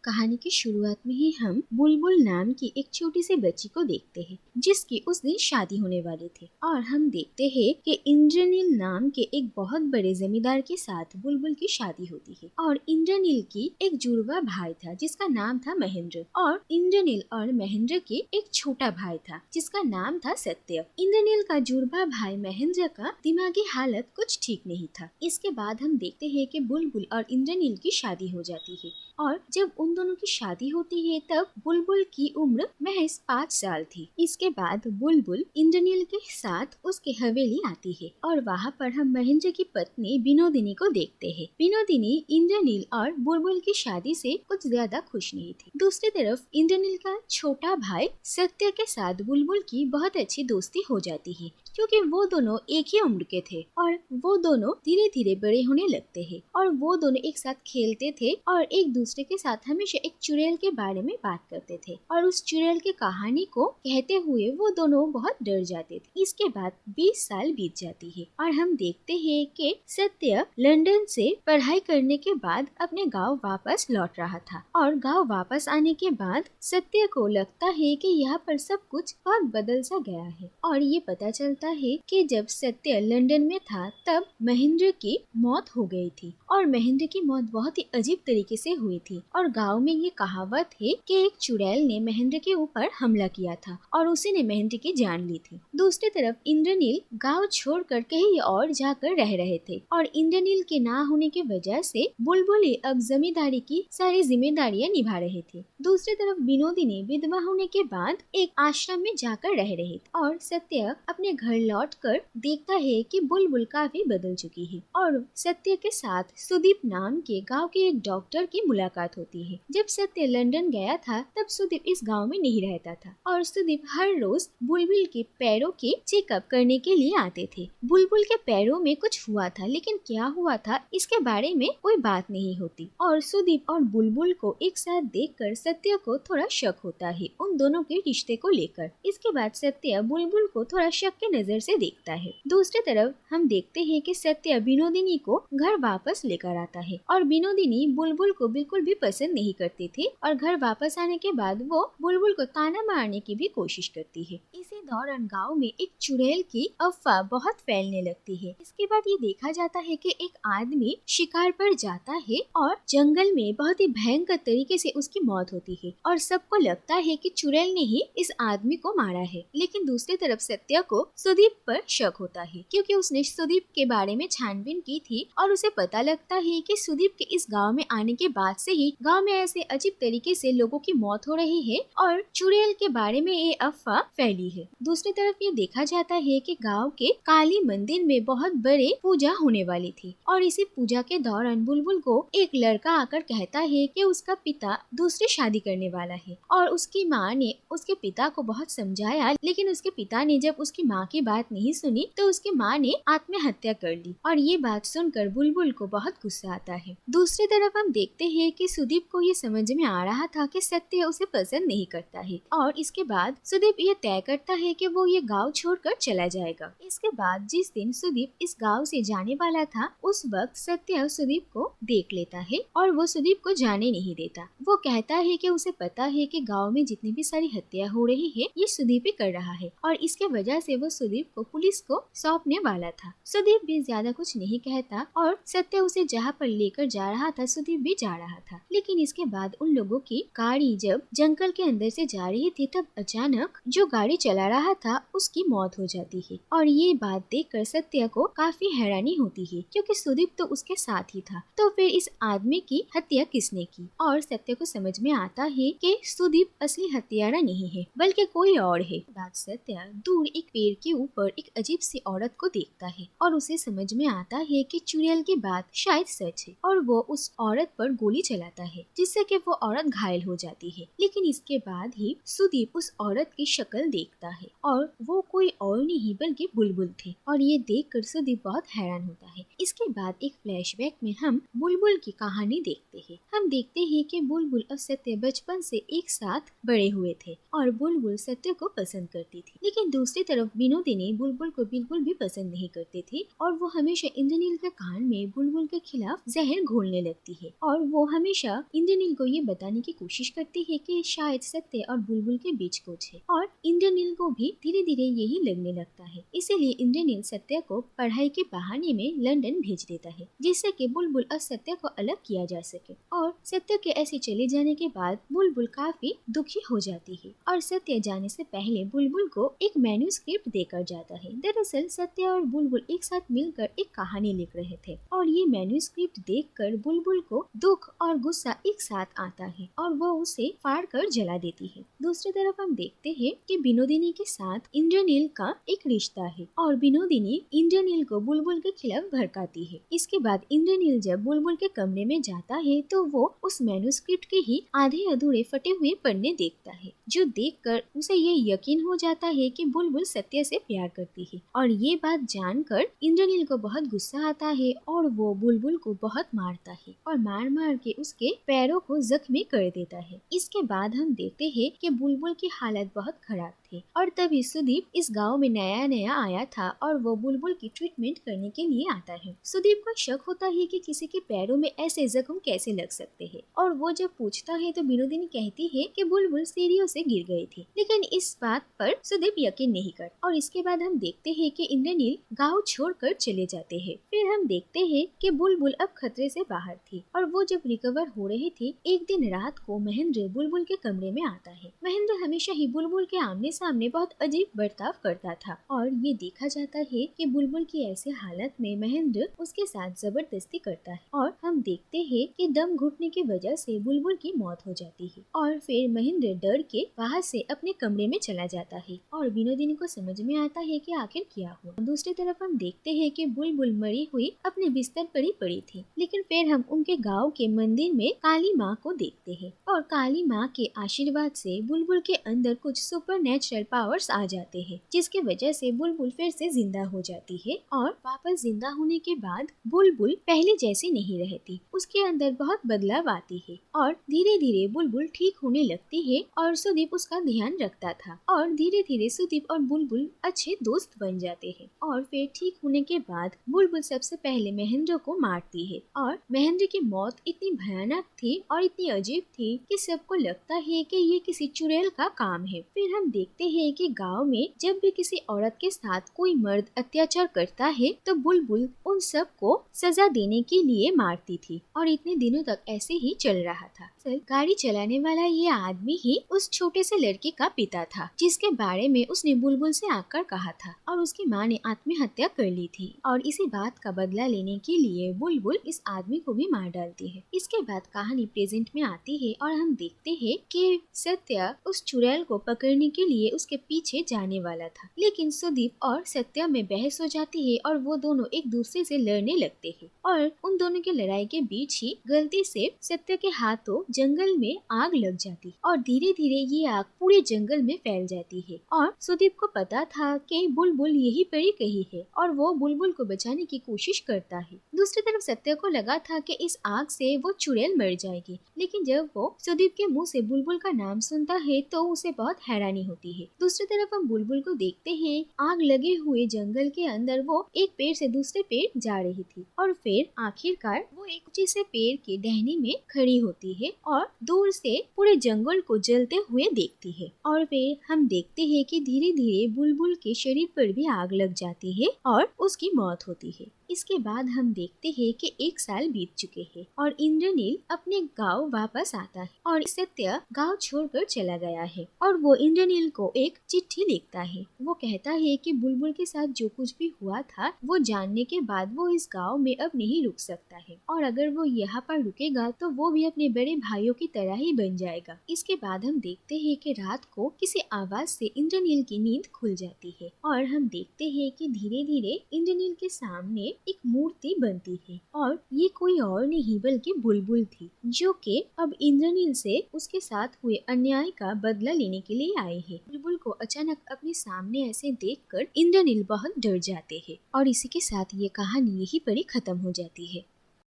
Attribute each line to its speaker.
Speaker 1: कहानी की शुरुआत में ही हम बुलबुल नाम की एक छोटी सी बच्ची को देखते हैं जिसकी उस दिन शादी होने वाली थी। और हम देखते हैं कि इंद्रनील नाम के एक बहुत बड़े जमींदार के साथ बुलबुल की शादी होती है। और इंद्रनील की एक जुड़वा भाई था जिसका नाम था महेंद्र, और इंद्रनील और महेंद्र के एक छोटा भाई था जिसका नाम था सत्य। इंद्रनील का जुड़वा भाई महेंद्र का दिमागी हालत कुछ ठीक नहीं था। इसके बाद हम देखते हैं कि बुलबुल और इंद्रनील की शादी हो जाती है। और जब उन दोनों की शादी होती है तब बुलबुल की उम्र महज 5 साल थी। इसके बाद बुलबुल इंद्रनील के साथ उसके हवेली आती है और वहाँ पर हम महेंद्र की पत्नी विनोदिनी को देखते हैं। विनोदिनी इंद्रनील और बुलबुल की शादी से कुछ ज्यादा खुश नहीं थी। दूसरी तरफ इंद्रनील का छोटा भाई सत्य के साथ बुलबुल की बहुत अच्छी दोस्ती हो जाती है क्योंकि वो दोनों एक ही उम्र के थे और वो दोनों धीरे धीरे बड़े होने लगते हैं। और वो दोनों एक साथ खेलते थे और एक दूसरे के साथ हमेशा एक चुड़ैल के बारे में बात करते थे। और उस चुड़ैल की कहानी को कहते हुए वो दोनों बहुत डर जाते थे। इसके बाद 20 साल बीत जाती है और हम देखते हैं कि सत्य लंदन से पढ़ाई करने के बाद अपने गाँव वापस लौट रहा था। और गाँव वापस आने के बाद सत्य को लगता है कि यहाँ पर सब कुछ बहुत बदल सा गया है। और ये पता चलता है कि जब सत्य लंदन में था तब महेंद्र की मौत हो गई थी। और महेंद्र की मौत बहुत ही अजीब तरीके से हुई थी। और गांव में ये कहावत है कि एक चुड़ैल ने महेंद्र के ऊपर हमला किया था और उसी ने महेंद्र की जान ली थी। दूसरी तरफ इंद्रनील गांव छोड़कर कहीं और जाकर रह रहे थे और इंद्रनील के ना होने की वजह से बुलबुल अब जमींदारी की सारी जिम्मेदारियां निभा रहे थे। दूसरी तरफ विनोदिनी विधवा होने के बाद एक आश्रम में जाकर रह रहे थे। और सत्य अपने घर लौटकर देखता है कि बुलबुल काफी बदल चुकी है। और सत्य के साथ सुदीप नाम के गांव के एक डॉक्टर की मुलाकात होती है। जब सत्य लंदन गया था तब सुदीप इस गांव में नहीं रहता था और सुदीप हर रोज बुलबुल के पैरों के चेकअप करने के लिए आते थे। बुलबुल के पैरों में कुछ हुआ था लेकिन क्या हुआ था इसके बारे में कोई बात नहीं होती। और सुदीप और बुलबुल को एक साथ देखकर सत्य को थोड़ा शक होता है उन दोनों के रिश्ते को लेकर। इसके बाद सत्य बुलबुल को थोड़ा शक की नजर से देखता है। दूसरी तरफ हम देखते हैं कि सत्य विनोदिनी को घर वापस लेकर आता है और विनोदिनी बुलबुल को बिल्कुल भी पसंद नहीं करती थी। और घर वापस आने के बाद वो बुलबुल को ताना मारने की भी कोशिश करती है। इसी दौरान गांव में एक चुड़ैल की अफवाह बहुत फैलने लगती है। इसके बाद ये देखा जाता है कि एक आदमी शिकार पर जाता है और जंगल में बहुत ही भयंकर तरीके से उसकी मौत होती है और सबको लगता है कि चुड़ैल ने ही इस आदमी को मारा है। लेकिन दूसरी तरफ सत्य को सुदीप पर शक होता है क्योंकि उसने सुदीप के बारे में छानबीन की थी और उसे पता लगता है कि सुदीप के इस गांव में आने के बाद से ही गांव में ऐसे अजीब तरीके से लोगों की मौत हो रही है और चुड़ैल के बारे में ये अफवाह फैली है। दूसरी तरफ ये देखा जाता है कि गांव के काली मंदिर में बहुत बड़े पूजा होने वाली थी और इसी पूजा के दौरान बुलबुल को एक लड़का आकर कहता है कि उसका पिता दूसरी शादी करने वाला है। और उसकी माँ ने उसके पिता को बहुत समझाया लेकिन उसके पिता ने जब उसकी माँ की बात नहीं सुनी तो उसकी माँ ने आत्महत्या कर ली। और ये बात सुनकर बुलबुल को बहुत गुस्सा आता है। दूसरी तरफ हम देखते हैं कि सुदीप को ये समझ में आ रहा था कि सत्य उसे पसंद नहीं करता है और इसके बाद सुदीप ये तय करता है कि वो ये गांव छोड़कर चला जाएगा। इसके बाद जिस दिन सुदीप इस गांव से जाने वाला था उस वक्त सत्य सुदीप को देख लेता है और वो सुदीप को जाने नहीं देता। वो कहता है कि उसे पता है कि गांव में जितनी भी सारी हत्या हो रही है ये सुदीप ही कर रहा है और इसके वजह से वो सुदीप को पुलिस को सौंपने वाला था। सुदीप भी ज्यादा कुछ नहीं कहता और सत्य उसे जहाँ पर लेकर जा रहा था सुदीप भी जा रहा था। लेकिन इसके बाद उन लोगों की गाड़ी जब जंगल के अंदर से जा रही थी तब अचानक जो गाड़ी चला रहा था उसकी मौत हो जाती है। और ये बात देखकर सत्य को काफी हैरानी होती है क्योंकि सुदीप तो उसके साथ ही था, तो फिर इस आदमी की हत्या किसने की। और सत्य को समझ में आता है कि सुदीप असली हत्यारा नहीं है बल्कि कोई और है। बात सत्य दूर एक पेड़ के ऊपर एक अजीब सी औरत को देखता है और उसे समझ में आता है कि चुड़ैल की बात शायद सच है और वो उस औरत पर गोली चलाता है जिससे कि वो औरत घायल हो जाती है। लेकिन इसके बाद ही सुदीप उस औरत की शक्ल देखता है और वो कोई और नहीं बल्कि बुलबुल थे और ये देखकर सुदीप बहुत हैरान होता है। इसके बाद एक फ्लैशबैक में हम बुलबुल की कहानी देखते हैं। हम देखते हैं कि बुलबुल और सत्य बचपन से एक साथ बड़े हुए थे और बुलबुल सत्य को पसंद करती थी। लेकिन दूसरी तरफ विनोदिनी बुलबुल को बिल्कुल भी पसंद नहीं करती थी और वो हमेशा इंद्रनील के कान में बुलबुल के खिलाफ जहर घोलने लगती है और वो हमेशा इंद्रनील को ये बताने की कोशिश करती है कि शायद सत्य और बुलबुल के बीच कुछ है, और इंद्रनील को भी धीरे धीरे यही लगने लगता है। इसीलिए इंद्रनील सत्य को पढ़ाई के बहाने में लंदन भेज देता है, जिससे कि बुलबुल और सत्य को अलग किया जा सके। और सत्य के ऐसे चले जाने के बाद बुलबुल काफी दुखी हो जाती है, और सत्य जाने से पहले बुलबुल को एक मैन्युस्क्रिप्ट देकर जाता है। दरअसल सत्य और बुलबुल एक साथ मिलकर एक कहानी लिख रहे थे, और ये मैन्युस्क्रिप्ट देखकर बुलबुल को दुख और गुस्सा एक साथ आता है, और वो उसे फाड़ कर जला देती है। दूसरी तरफ हम देखते हैं कि विनोदिनी के साथ इंद्रनील का एक रिश्ता है, और विनोदिनी इंद्रनील को बुलबुल के खिलाफ भड़काती है। इसके बाद इंद्रनील जब बुलबुल के कमरे में जाता है तो वो उस मैन्युस्क्रिप्ट के ही आधे अधूरे फटे हुए पन्ने देखता है, जो देखकर उसे ये यकीन हो जाता है कि बुलबुल सत्य से प्यार करती है। और ये बात जानकर इंद्रनील को बहुत गुस्सा आता है, और वो बुलबुल को बहुत मारता है, और मार मार के उसके पैरों को जख्मी कर देता है। इसके बाद हम देखते हैं कि बुलबुल की हालत बहुत खराब थी, और तभी सुदीप इस गांव में नया नया आया था, और वो बुलबुल की ट्रीटमेंट करने के लिए आता है। सुदीप को शक होता है कि किसी के पैरों में ऐसे जख्म कैसे लग सकते हैं, और वो जब पूछता है तो विनोदिनी कहती है कि बुलबुल सीढ़ियों से गिर गई थी, लेकिन इस बात पर सुदीप यकीन नहीं कर। और इसके बाद हम देखते हैं कि इंद्रनील गांव छोड़कर चले जाते हैं। फिर हम देखते हैं कि बुलबुल अब खतरे से बाहर थी, और वो जब रिकवर हो रही थी, एक दिन रात को महेंद्र बुलबुल के कमरे में आता है। महेंद्र हमेशा ही बुलबुल के आमने सामने बहुत अजीब बर्ताव करता था, और ये देखा जाता है कि बुलबुल की ऐसी हालत में महेंद्र उसके साथ जबरदस्ती करता है, और हम देखते हैं कि दम घुटने की वजह से बुलबुल की मौत हो जाती है। और फिर महेंद्र डर के वहाँ से अपने कमरे में चला जाता है, और विनोदिनी को समझ में आता है कि आखिर क्या हुआ। दूसरी तरफ हम देखते हैं कि बुलबुल मरी हुई अपने बिस्तर पर ही पड़ी थी, लेकिन फिर हम उनके गाँव के मंदिर में काली माँ को देखते हैं, और काली माँ के आशीर्वाद से बुलबुल के अंदर कुछ सुपरनैचुरल पावर्स आ जाते हैं, जिसकी वजह से बुलबुल फिर से जिंदा हो जाती है। और वापस जिंदा होने के बाद बुलबुल पहले जैसी नहीं रहती, उसके अंदर बहुत बदलाव आती है, और धीरे धीरे बुलबुल ठीक होने लगती है, और सुदीप उसका ध्यान रखता था, और धीरे धीरे सुदीप और बुलबुल अच्छे दोस्त बन जाते हैं। और फिर ठीक होने के बाद बुलबुल सबसे पहले महेंद्र को मारती है, और महेंद्र की मौत इतनी भयानक थी और इतनी अजीब थी कि सबको लगता है कि ये किसी चुड़ैल का काम है। फिर हम देखते हैं कि गांव में जब भी किसी औरत के साथ कोई मर्द अत्याचार करता है तो बुलबुल उन सब को सजा देने के लिए मारती थी, और इतने दिनों तक ऐसे ही चल रहा था। गाड़ी चलाने वाला ये आदमी ही उस छोटे से लड़के का पिता था, जिसके बारे में उसने बुलबुल से आकर कहा था, और उसकी माँ ने आत्महत्या कर ली थी। और इसी बात का बदला लेने के लिए बुलबुल इस आदमी को भी मार डालती है। इसके बाद कहानी प्रेजेंट में आती है, और हम देखते हैं कि सत्या उस चुड़ैल को पकड़ने के लिए उसके पीछे जाने वाला था, लेकिन सुदीप और सत्या में बहस हो जाती है, और वो दोनों एक दूसरे से लड़ने लगते हैं। और उन दोनों की लड़ाई के बीच ही गलती से सत्या के हाथों जंगल में आग लग जाती, और धीरे धीरे ये आग पूरे जंगल में फैल जाती है। और सुदीप को पता था कि बुलबुल यही पड़ी कहीं है, और वो बुलबुल को बचाने की कोशिश करता है। दूसरी तरफ सत्या को लगा था कि इस आग से वो चुड़ैल मर जाएगी, लेकिन जब वो सुदीप के मुंह से बुलबुल का नाम सुनता है तो उसे बहुत हैरानी होती है। दूसरी तरफ हम बुलबुल को देखते हैं, आग लगे हुए जंगल के अंदर वो एक पेड़ से दूसरे पेड़ जा रही थी, और फिर आखिरकार वो एक ऊंचे से पेड़ के टहनी में खड़ी होती है, और दूर से पूरे जंगल को जलते हुए देखती है। और फिर हम देखते हैं कि धीरे धीरे बुलबुल के शरीर पर भी आग लग जाती है, और उसकी मौत होती है। इसके बाद हम देखते हैं कि 1 साल बीत चुके हैं, और इंद्रनील अपने गांव वापस आता है, और सत्य गांव छोड़कर चला गया है, और वो इंद्रनील को एक चिट्ठी लिखता है। वो कहता है कि बुलबुल के साथ जो कुछ भी हुआ था वो जानने के बाद वो इस गांव में अब नहीं रुक सकता है, और अगर वो यहाँ पर रुकेगा तो वो भी अपने बड़े भाइयों की तरह ही बन जाएगा। इसके बाद हम देखते हैं कि रात को किसी आवाज से इंद्रनील की नींद खुल जाती है, और हम देखते हैं कि धीरे धीरे इंद्रनील के सामने एक मूर्ति बनती है, और ये कोई और नहीं बल्कि बुलबुल थी, जो कि अब इंद्रनील से उसके साथ हुए अन्याय का बदला लेने के लिए आई है। बुलबुल को अचानक अपने सामने ऐसे देखकर इंद्रनील बहुत डर जाते हैं, और इसी के साथ ये कहानी यहीं पर ही खत्म हो जाती है।